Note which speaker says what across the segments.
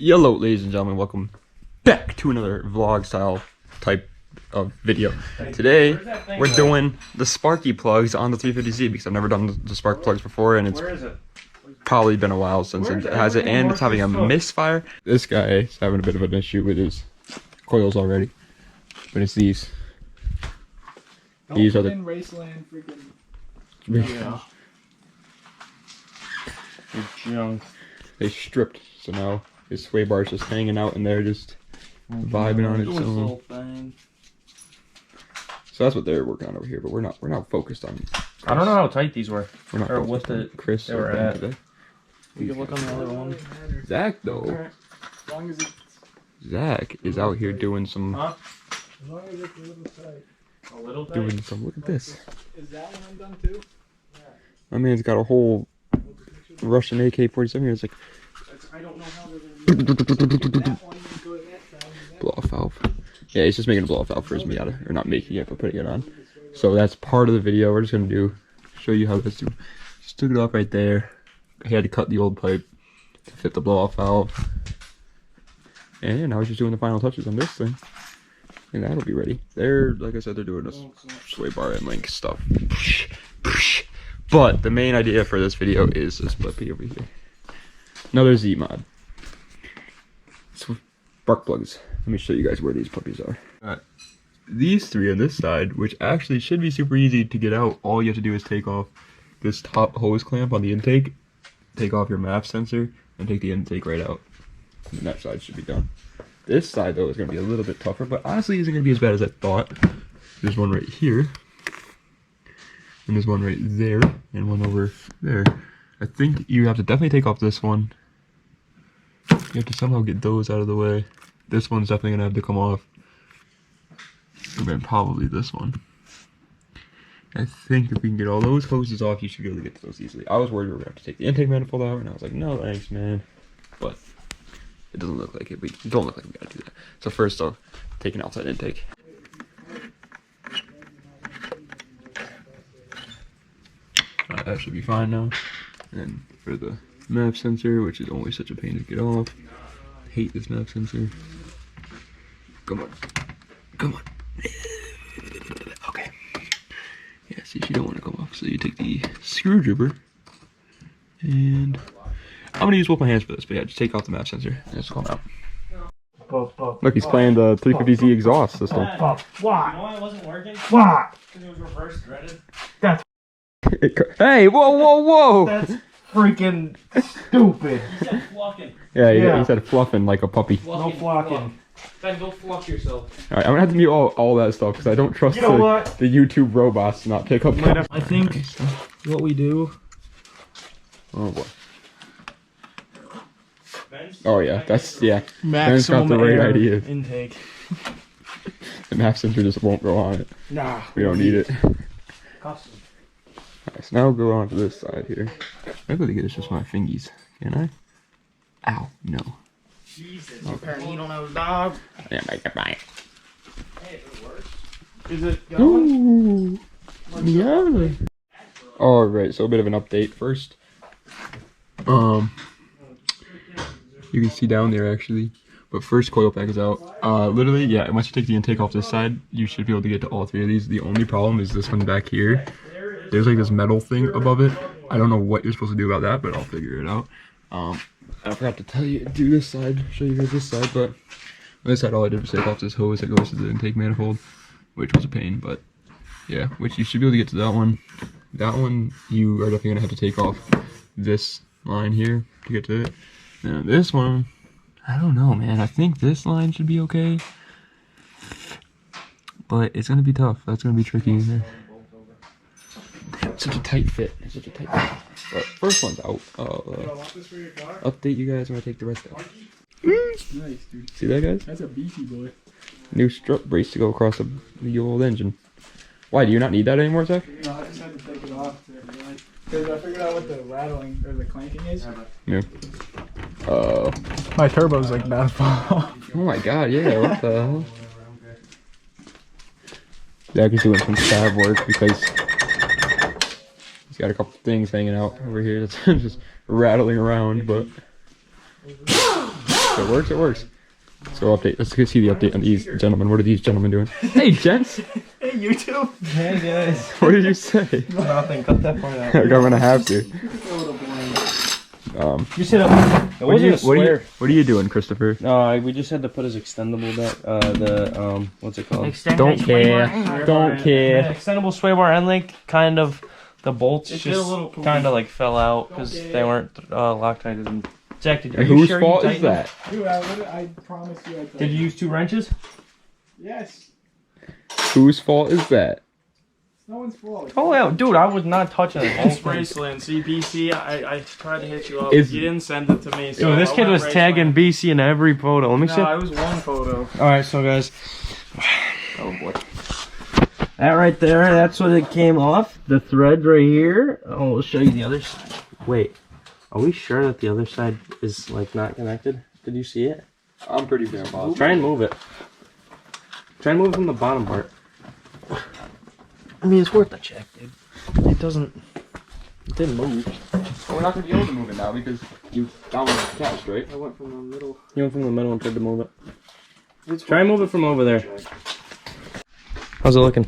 Speaker 1: Hello, ladies and gentlemen, welcome back to another vlog style type of video. Today we're doing the Sparky plugs on the 350Z because I've never done the spark plugs before, and it's probably been a while since it has it, and it's having a misfire. This guy is having a bit of an issue with his coils already, but it's these. These are the Raceland freaking junk. They stripped, so now his sway bar is just hanging out in there, just vibing on its own. So that's what they're working on over here, but we're not focused on.
Speaker 2: I don't know how tight these were.
Speaker 1: We're not
Speaker 2: or what the
Speaker 1: Chris
Speaker 2: they were at.
Speaker 1: Today.
Speaker 2: We can look on the other one.
Speaker 1: Zach though. Zach is out here doing some.
Speaker 3: As long as it's a little tight.
Speaker 2: A little tight?
Speaker 1: Doing some. Look at this.
Speaker 3: Is that one undone too? Yeah.
Speaker 1: My man's got a whole Russian AK-47 here. It's like.
Speaker 3: I don't know how they're going to
Speaker 1: Blow off valve. Yeah, he's just making a blow off valve for his Miata, or not making it, but putting it on. So that's part of the video. We're just gonna show you how this do. Just took it off right there. He had to cut the old pipe to fit the blow off valve, and yeah, now he's just doing the final touches on this thing, and that'll be ready. They're, like I said, they're doing this sway bar and link stuff. But the main idea for this video is this puppy over here. Another Z mod. Spark plugs. Let me show you guys where these puppies are. These three on this side, which actually should be super easy to get out. All you have to do is take off this top hose clamp on the intake, take off your MAF sensor, and take the intake right out. And that side should be done. This side though is going to be a little bit tougher, but honestly isn't going to be as bad as I thought. There's one right here, and there's one right there, and one over there. I think you have to definitely take off this one. You have to somehow get those out of the way. This one's definitely gonna have to come off. And then probably this one. I think if we can get all those hoses off, you should be able to get to those easily. I was worried we were gonna have to take the intake manifold out, and I was like, no thanks, man. But it doesn't look like it. We don't look like we gotta do that. So first off, take an outside intake. That should be fine now. And then for the MAF sensor, which is always such a pain to get off. I hate this MAF sensor. Come on. Come on. Okay. Yeah, see, she don't want to come off. So you take the screwdriver. And I'm going to use both my hands for this. But yeah, just take off the MAF sensor. And just come out. Look, he's playing the 350Z exhaust system.
Speaker 3: Why?
Speaker 2: You know why it wasn't working?
Speaker 3: Why?
Speaker 2: Because it was reverse threaded.
Speaker 3: That's
Speaker 1: Hey, whoa!
Speaker 3: That's freaking stupid.
Speaker 2: He said flucking.
Speaker 1: Yeah, he said fluffing like a puppy.
Speaker 3: No flocking.
Speaker 2: Ben, go fluff yourself.
Speaker 1: Alright, I'm gonna have to mute all that stuff because I don't trust
Speaker 3: You know what?
Speaker 1: the YouTube robots to not pick up.
Speaker 3: I think what we do.
Speaker 1: Oh boy. Oh yeah, that's
Speaker 3: Maximum
Speaker 1: got the right
Speaker 3: air
Speaker 1: idea.
Speaker 3: intake.
Speaker 1: The MAF sensor just won't go on it.
Speaker 3: Nah.
Speaker 1: We don't need it.
Speaker 3: Custom.
Speaker 1: Alright, so now go on to this side here. I'm gonna get this just my fingies. Can I? Ow, no.
Speaker 3: Jesus. Apparently you don't have a dog.
Speaker 1: Yeah, make it right.
Speaker 2: Hey, if it works.
Speaker 3: Is it going?
Speaker 1: Ooh. Yeah. Alright, so a bit of an update first. You can see down there actually. But first, coil pack is out. Literally, yeah, once you take the intake off this side, you should be able to get to all three of these. The only problem is this one back here. There's like this metal thing above it. I don't know what you're supposed to do about that, but I'll figure it out. I forgot to tell you, do this side, show you guys this side, but on this side all I did was take off this hose that goes to the intake manifold, which was a pain, but yeah, which you should be able to get to that one. That one, you are definitely gonna have to take off this line here to get to it. Now this one, I don't know, man. I think this line should be okay, but it's gonna be tough. That's gonna be tricky in there. Damn, such a tight fit. It's such a tight fit. But first one's out. Update you guys when I take the rest out.
Speaker 3: Nice, dude.
Speaker 1: See that, guys?
Speaker 3: That's a beefy boy.
Speaker 1: New strut brace to go across the old engine. Why, do you not need that anymore, Zach?
Speaker 3: No, I just had to take it off because I figured out what the rattling or the clanking is.
Speaker 1: Yeah.
Speaker 3: My turbo's like about to fall off.
Speaker 1: Oh my god, yeah, what the hell? Zach is doing some stab work because he's got a couple things hanging out over here that's just rattling around, but It works. It works. Let's go update. Let's go see the update on these gentlemen. What are these gentlemen doing? Hey, gents.
Speaker 3: Hey, YouTube.
Speaker 2: Hey guys.
Speaker 1: What did you say?
Speaker 2: Nothing. Cut that part out.
Speaker 1: I'm gonna have to.
Speaker 2: You said it wasn't a swear.
Speaker 1: What are you doing, Christopher?
Speaker 2: No, we just had to put his extendable back. What's it called?
Speaker 1: Don't care. Don't care.
Speaker 2: Yeah, extendable sway bar end link. Kind of, the bolts
Speaker 3: It did a
Speaker 2: just
Speaker 3: little poopy.
Speaker 2: kind of like fell out because they weren't Loctite. And Jack, are
Speaker 1: And
Speaker 2: you
Speaker 1: whose
Speaker 2: sure
Speaker 1: fault
Speaker 2: you
Speaker 1: is
Speaker 2: tightened
Speaker 1: that?
Speaker 3: Dude, I promise you I told
Speaker 2: Did you use 2 wrenches?
Speaker 3: Yes.
Speaker 1: Whose fault is that?
Speaker 3: It's no one's fault.
Speaker 2: Oh yeah, dude, I was not touching it.
Speaker 4: It's Braceland, CBC. I tried to hit you up.
Speaker 1: Is-
Speaker 4: You didn't send it to me. So
Speaker 2: Yo, this
Speaker 4: I
Speaker 2: kid
Speaker 4: went
Speaker 2: was tagging
Speaker 4: Braceland.
Speaker 2: BC in every photo. Let me see.
Speaker 4: No, it was one photo.
Speaker 2: Alright, so guys.
Speaker 1: Oh boy.
Speaker 2: That right there, that's what it came off. The thread right here. Oh, we'll show you the other side. Wait, are we sure that the other side is like not connected? Did you see it?
Speaker 1: I'm pretty damn positive.
Speaker 2: Try and move it. Try and move it from the bottom part. I mean, it's worth a check, dude. It doesn't. It didn't move.
Speaker 1: Well, we're not gonna be able to move it now because you down the couch, right?
Speaker 4: I went from the middle.
Speaker 2: You went from the middle and tried to move it. Try and move it from over there. How's it looking?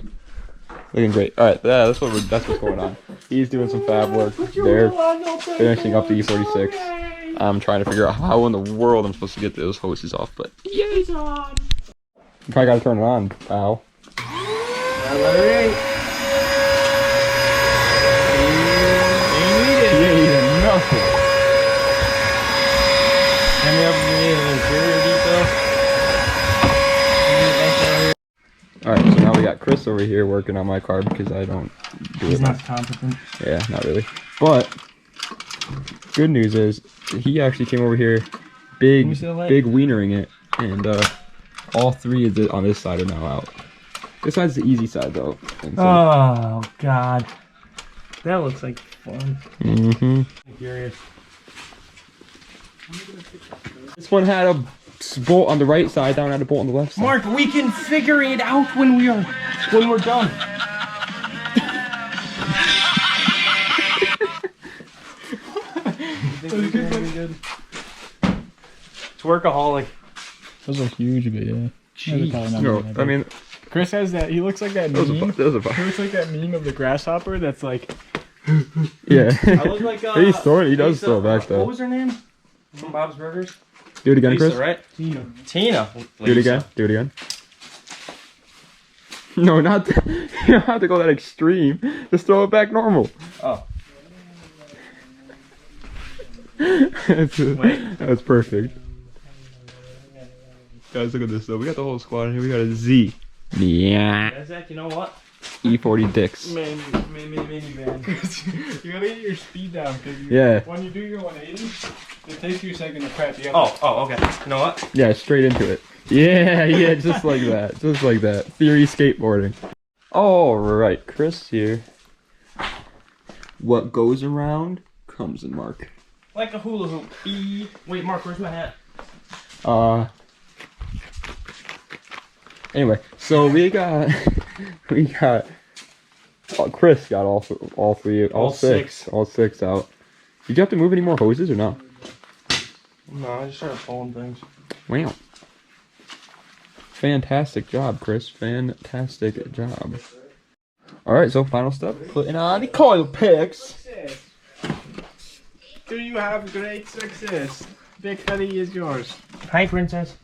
Speaker 1: Looking great. All right, yeah, that's what's going on. He's doing some fab work. They're finishing up the E46. I'm trying to figure out how in the world I'm supposed to get those hoses off, but
Speaker 3: It's on.
Speaker 1: you probably gotta turn it on, pal. He ain't even nothing.
Speaker 2: Hand me up if you need an interior detail.
Speaker 1: All right, so now we got Chris over here working on my car because I don't do
Speaker 2: He's
Speaker 1: it.
Speaker 2: not competent.
Speaker 1: Yeah, not really. But good news is he actually came over here, big
Speaker 2: me see the light.
Speaker 1: big wienering it, and all 3 of it on this side are now out. This side's the easy side though. And so,
Speaker 2: Oh God, that looks like fun.
Speaker 1: mhm.
Speaker 2: I'm curious.
Speaker 1: This one had a bolt on the right side, that one had a bolt on the left side.
Speaker 2: Mark, we can figure it out when we're done. It's workaholic.
Speaker 3: Those are huge, but yeah.
Speaker 2: Jeez.
Speaker 1: No, I mean,
Speaker 3: Chris has that. He looks like that
Speaker 1: those
Speaker 3: meme.
Speaker 1: are, those are
Speaker 3: He
Speaker 1: fine.
Speaker 3: looks like that meme of the grasshopper that's like.
Speaker 1: Yeah.
Speaker 2: I look like
Speaker 1: He's throwing, he does
Speaker 2: Lisa-
Speaker 1: throw back
Speaker 2: What
Speaker 1: though.
Speaker 2: was her name? From Bob's Burgers.
Speaker 1: Do it again,
Speaker 2: Lisa,
Speaker 1: Chris.
Speaker 2: right? Tina.
Speaker 1: Do it again. Do it again. No, not that. You don't have to go that extreme. Just throw it back normal.
Speaker 2: Oh.
Speaker 1: That's perfect. Guys, look at this though. We got the whole squad in here. We got a Z. Yeah.
Speaker 2: Yeah, Zach, you know what?
Speaker 1: E40 dicks.
Speaker 3: Minivan. You gotta get your speed down because
Speaker 1: Yeah.
Speaker 3: when you do your 180, it takes you a second to prep. You
Speaker 2: Oh, okay. You know what?
Speaker 1: Yeah, straight into it. Yeah, just like that. Just like that. Theory skateboarding. Alright, Chris here. What goes around comes in, Mark.
Speaker 2: Like a hula hoop. Wait, Mark, where's my hat?
Speaker 1: Anyway, so we got Chris got all six out. Did you have to move any more hoses or not?
Speaker 2: No, I just started pulling things.
Speaker 1: Wow. Fantastic job, Chris. Fantastic job. Alright, so final step. Putting on the coil picks.
Speaker 3: Do you have great success? Victory is yours.
Speaker 2: Hi, princess.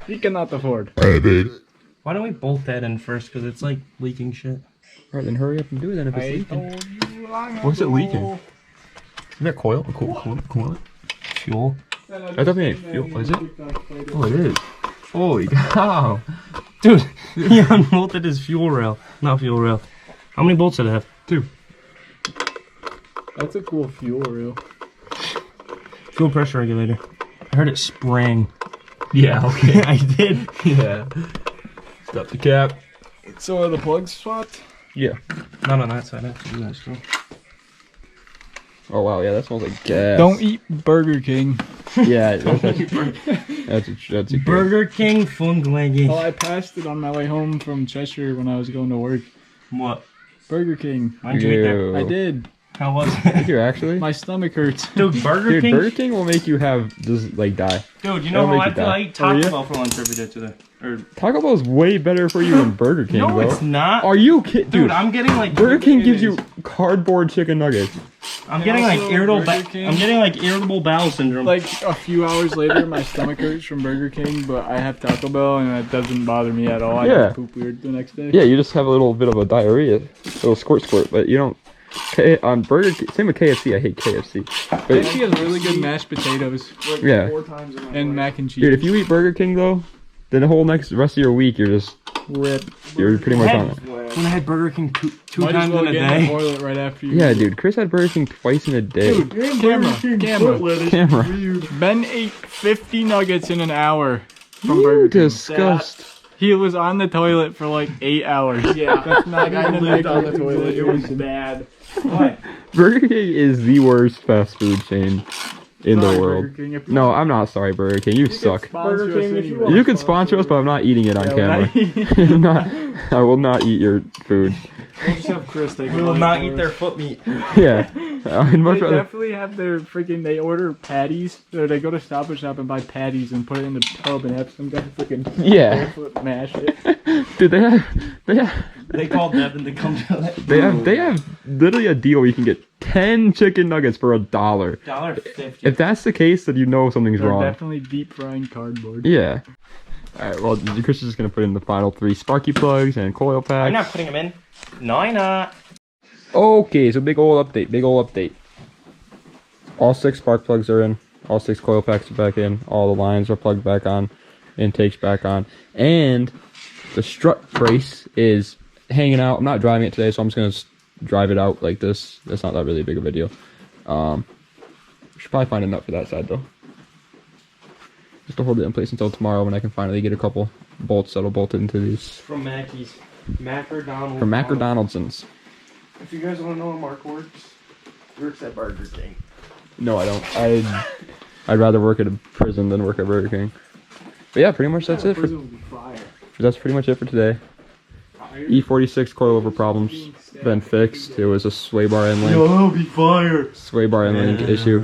Speaker 3: You cannot afford.
Speaker 2: Why don't we bolt that in first? Because it's like leaking shit.
Speaker 1: Alright, then hurry up and do it then if it's
Speaker 3: I
Speaker 1: leaking.
Speaker 3: told you long
Speaker 1: What's it
Speaker 3: ago.
Speaker 1: leaking? Is that coil? Coil?
Speaker 2: Fuel.
Speaker 1: That definitely ain't fuel, is it? Oh, it is. Holy cow.
Speaker 2: Dude, he unbolted his fuel rail. Not fuel rail. How many bolts did it have? 2.
Speaker 3: That's a cool fuel reel.
Speaker 2: Fuel pressure regulator. I heard it sprang.
Speaker 1: Yeah, okay.
Speaker 2: I did.
Speaker 1: Yeah. Stop the cap.
Speaker 3: So are the plugs swapped?
Speaker 1: Yeah.
Speaker 2: Not on that side, actually. That's true.
Speaker 1: Oh wow, yeah, that smells like gas.
Speaker 3: Don't eat Burger King.
Speaker 1: Yeah, that's a
Speaker 2: Burger King Funglegi.
Speaker 3: Oh, I passed it on my way home from Cheshire when I was going to work.
Speaker 2: What?
Speaker 3: Burger King.
Speaker 2: Why'd you eat there?
Speaker 1: Ew.
Speaker 3: I did.
Speaker 2: How was
Speaker 1: Did
Speaker 2: it?
Speaker 1: you actually?
Speaker 3: My stomach hurts.
Speaker 2: Dude, Burger King?
Speaker 1: Burger King will make you have just like die.
Speaker 2: Dude, you know
Speaker 1: That'll
Speaker 2: how
Speaker 1: make
Speaker 2: I
Speaker 1: you
Speaker 2: feel?
Speaker 1: die.
Speaker 2: I eat Taco Bell for lunch every day today. Or
Speaker 1: Taco Bell is way better for you than Burger King,
Speaker 2: no,
Speaker 1: though.
Speaker 2: it's not.
Speaker 1: Are you kidding?
Speaker 2: Dude, I'm getting like
Speaker 1: Burger King gives you cardboard chicken nuggets.
Speaker 2: I'm getting like
Speaker 3: Also,
Speaker 2: irritable.
Speaker 3: Burger King-
Speaker 2: I'm getting like irritable bowel syndrome.
Speaker 3: Like a few hours later, my stomach hurts from Burger King, but I have Taco Bell and that doesn't bother me at all. I
Speaker 1: Yeah.
Speaker 3: just poop weird the next day.
Speaker 1: Yeah, you just have a little bit of a diarrhea, a little squirt, but you don't. On Burger King, same with KFC. I hate KFC. But
Speaker 3: KFC has really good mashed potatoes
Speaker 4: Like
Speaker 1: Yeah.
Speaker 4: 4 times in my
Speaker 3: and
Speaker 4: life.
Speaker 3: mac and cheese.
Speaker 1: dude, if you eat Burger King though, then the whole rest of your week you're
Speaker 3: Rip.
Speaker 1: pretty much on it.
Speaker 2: when I had Burger King two
Speaker 3: Might as
Speaker 2: times
Speaker 3: well
Speaker 2: in a
Speaker 3: get in the
Speaker 2: day.
Speaker 3: toilet right after you.
Speaker 1: Yeah, dude, Chris had Burger King twice in a day.
Speaker 3: Dude, camera.
Speaker 1: Camera.
Speaker 3: Ben ate 50 nuggets in an hour from Burger King.
Speaker 1: Disgust.
Speaker 3: He was on the toilet for like 8 hours.
Speaker 4: Yeah,
Speaker 3: That's not
Speaker 4: I
Speaker 3: even
Speaker 4: lived
Speaker 3: an
Speaker 4: on the
Speaker 3: accurate
Speaker 4: toilet. It was
Speaker 3: exaggeration.
Speaker 4: bad. What?
Speaker 1: Burger King is the worst fast food chain in the
Speaker 3: Sorry,
Speaker 1: world.
Speaker 3: Burger King, if you-
Speaker 1: No, I'm not sorry, Burger King. You suck.
Speaker 3: Sponsor
Speaker 4: Burger
Speaker 3: us
Speaker 4: King, if you
Speaker 3: anyway.
Speaker 4: want.
Speaker 1: You can sponsor us, but I'm not eating it on camera. I'm not. I will not eat your food.
Speaker 4: We'll just have Chris take
Speaker 2: We will not eat their foot meat.
Speaker 1: Yeah, I'd much
Speaker 3: They
Speaker 1: rather.
Speaker 3: definitely have their freaking. They order patties, or they go to Stop and Shop and buy patties and put it in the tub and have some guy freaking
Speaker 1: Yeah,
Speaker 3: mash it.
Speaker 1: dude, they have
Speaker 2: They called Devin to come to that.
Speaker 1: they have literally a deal where you can get 10 chicken nuggets for $1.
Speaker 2: $1.50.
Speaker 1: If that's the case, then you know something's
Speaker 3: They're
Speaker 1: wrong.
Speaker 3: definitely deep frying cardboard.
Speaker 1: Yeah. All right. Well, Chris is just gonna put in the final 3 Sparky plugs and coil packs.
Speaker 2: I'm not putting them in. No, I'm not.
Speaker 1: Okay, so big ol' update. All 6 spark plugs are in. All 6 coil packs are back in. All the lines are plugged back on. Intake's back on. And the strut brace is hanging out. I'm not driving it today, so I'm just gonna drive it out like this. That's not that really big of a deal. Should probably find a nut for that side though. Just to hold it in place until tomorrow when I can finally get a couple bolts that'll bolt into these.
Speaker 2: From Mackey's. Macrodonald.
Speaker 1: From Macrodonaldson's.
Speaker 4: If you guys want to know how Mark works, he works at Burger King.
Speaker 1: No, I don't. I'd rather work at a prison than work at Burger King. But yeah, pretty much that's it for.
Speaker 3: Prison would be fire.
Speaker 1: That's pretty much it for today. E46 coilover problems been fixed. It was a sway bar end link.
Speaker 2: That'll be fire.
Speaker 1: Sway bar end link issue.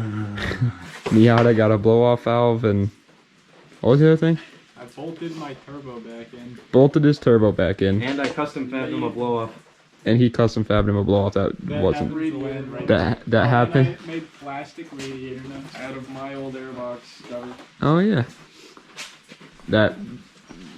Speaker 1: Miata got a blow off valve and what was the other thing?
Speaker 3: I bolted my turbo back in.
Speaker 1: Bolted his turbo back in,
Speaker 2: And I custom fabbed him a blow off.
Speaker 1: and he custom fabbed him a blow off that wasn't. That happened.
Speaker 3: I made plastic radiator nuts.
Speaker 4: Out of my old airbox stuff.
Speaker 1: Oh yeah. That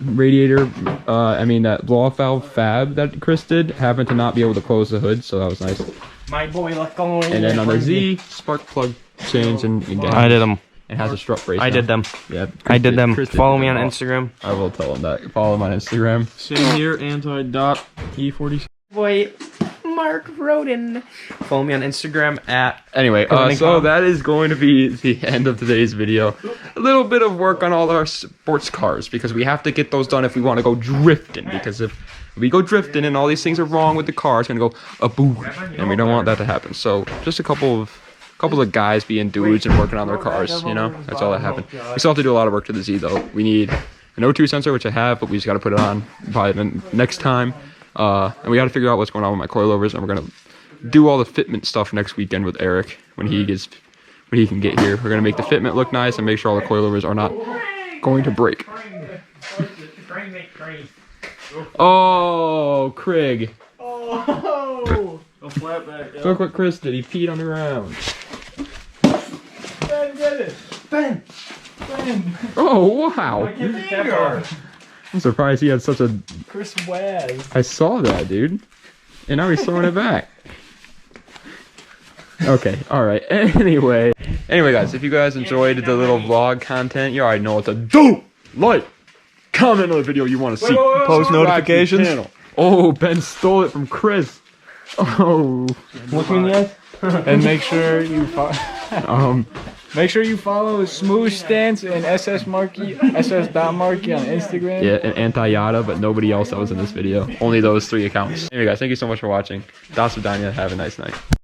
Speaker 1: radiator, that blow off valve fab that Chris did happened to not be able to close the hood, so that was nice.
Speaker 2: My boy, let's go.
Speaker 1: And then on the Z, spark plug change and
Speaker 2: I did them.
Speaker 1: It has a strut brace.
Speaker 2: I
Speaker 1: now.
Speaker 2: did them.
Speaker 1: Yeah,
Speaker 2: I did them.
Speaker 1: Chris did
Speaker 2: Follow
Speaker 1: them
Speaker 2: me on
Speaker 1: all.
Speaker 2: Instagram.
Speaker 1: I will tell him that. Follow him on Instagram.
Speaker 4: Same here, anti-dot E46.
Speaker 2: Boy, Mark Roden. Follow me on Instagram at.
Speaker 1: Anyway,
Speaker 2: Put it in
Speaker 1: so
Speaker 2: comment.
Speaker 1: that is going to be the end of today's video. A little bit of work on all our sports cars because we have to get those done if we want to go drifting. Because if we go drifting and all these things are wrong with the car, it's gonna go a boo, and we don't want that to happen. So just a couple of guys being dudes and working on their cars. You know, that's all that happened. We still have to do a lot of work to the Z though. We need an O2 sensor, which I have, but we just got to put it on probably the next time. And we got to figure out what's going on with my coilovers, and we're gonna do all the fitment stuff next weekend with Eric when he can get here. We're gonna make the fitment look nice and make sure all the coilovers are not going to break. Oh, Craig!
Speaker 3: Oh!
Speaker 4: A flatback. Yeah.
Speaker 1: Look what Chris did. He peed on the ground.
Speaker 3: Ben did it!
Speaker 2: Ben.
Speaker 3: Ben!
Speaker 1: Oh wow! I'm surprised he had such a.
Speaker 3: Chris Waz.
Speaker 1: I saw that, dude. And now he's throwing it back. Okay, alright. Anyway, guys, if you guys enjoyed the little vlog content, you already know what to do. Like, comment on the video you want to see.
Speaker 4: Post
Speaker 1: Subscribe to the
Speaker 4: notifications.
Speaker 1: channel. Oh, Ben stole it from Chris. Oh.
Speaker 2: Look me in the eye.
Speaker 3: And make sure you follow SmoothStance and SS.Markey on Instagram.
Speaker 1: Yeah, and anti-yada, but nobody else that was in this video. Only those 3 accounts. Anyway, guys, thank you so much for watching. Das Vidania. Have a nice night.